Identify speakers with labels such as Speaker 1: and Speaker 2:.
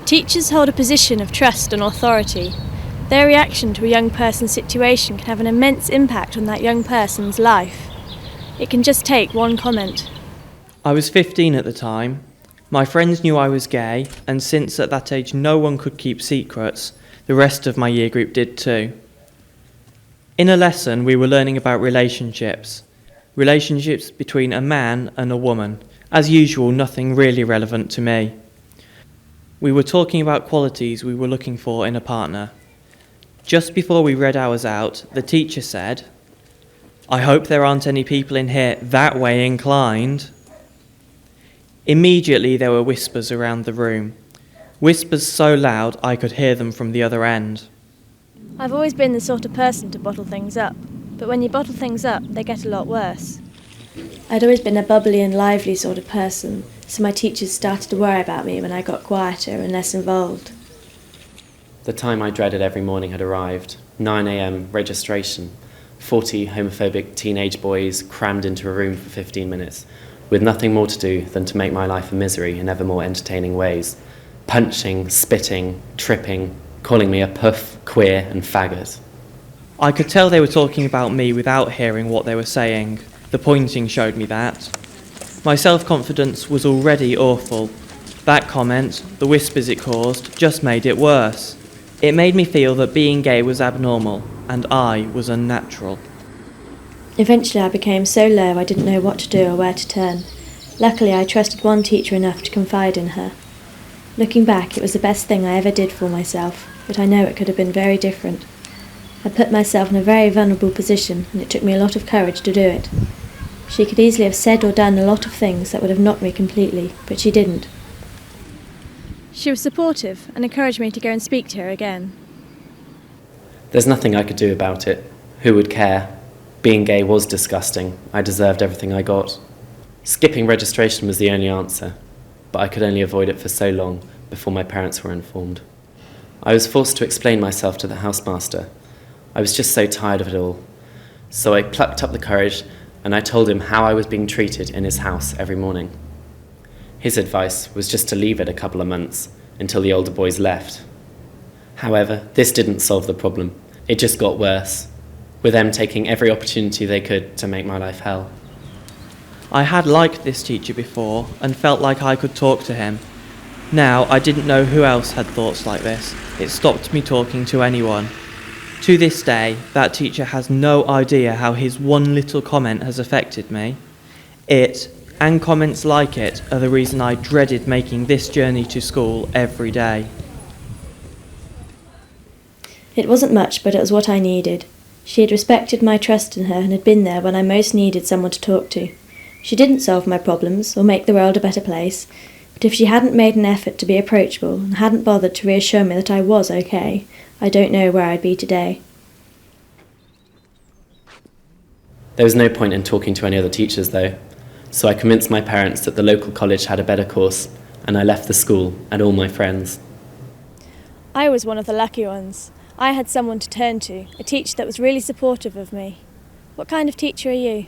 Speaker 1: Teachers hold a position of trust and authority. Their reaction to a young person's situation can have an immense impact on that young person's life. It can just take one comment.
Speaker 2: I was 15 at the time. My friends knew I was gay, and since at that age no one could keep secrets, the rest of my year group did too. In a lesson we were learning about relationships between a man and a woman. As usual, nothing really relevant to me. We were talking about qualities we were looking for in a partner. Just before we read ours out, the teacher said, "I hope there aren't any people in here that way inclined." Immediately there were whispers around the room. Whispers so loud I could hear them from the other end.
Speaker 1: I've always been the sort of person to bottle things up, but when you bottle things up, they get a lot worse. I'd always been a bubbly and lively sort of person, so my teachers started to worry about me when I got quieter and less involved.
Speaker 3: The time I dreaded every morning had arrived. 9 a.m. registration. 40 homophobic teenage boys crammed into a room for 15 minutes, with nothing more to do than to make my life a misery in ever more entertaining ways. Punching, spitting, tripping, calling me a puff, queer and faggot.
Speaker 2: I could tell they were talking about me without hearing what they were saying. The pointing showed me that. My self-confidence was already awful. That comment, the whispers it caused, just made it worse. It made me feel that being gay was abnormal, and I was unnatural.
Speaker 1: Eventually I became so low I didn't know what to do or where to turn. Luckily I trusted one teacher enough to confide in her. Looking back, it was the best thing I ever did for myself, but I know it could have been very different. I put myself in a very vulnerable position, and it took me a lot of courage to do it. She could easily have said or done a lot of things that would have knocked me completely, but she didn't. She was supportive and encouraged me to go and speak to her again.
Speaker 3: There's nothing I could do about it. Who would care? Being gay was disgusting. I deserved everything I got. Skipping registration was the only answer, but I could only avoid it for so long before my parents were informed. I was forced to explain myself to the housemaster. I was just so tired of it all. So I plucked up the courage and I told him how I was being treated in his house every morning. His advice was just to leave it a couple of months until the older boys left. However, this didn't solve the problem. It just got worse, with them taking every opportunity they could to make my life hell.
Speaker 2: I had liked this teacher before and felt like I could talk to him. Now I didn't know who else had thoughts like this. It stopped me talking to anyone. To this day, that teacher has no idea how his one little comment has affected me. It, and comments like it, are the reason I dreaded making this journey to school every day.
Speaker 1: It wasn't much, but it was what I needed. She had respected my trust in her and had been there when I most needed someone to talk to. She didn't solve my problems or make the world a better place, but if she hadn't made an effort to be approachable and hadn't bothered to reassure me that I was okay, I don't know where I'd be today.
Speaker 3: There was no point in talking to any other teachers though, so I convinced my parents that the local college had a better course, and I left the school and all my friends.
Speaker 1: I was one of the lucky ones. I had someone to turn to, a teacher that was really supportive of me. What kind of teacher are you?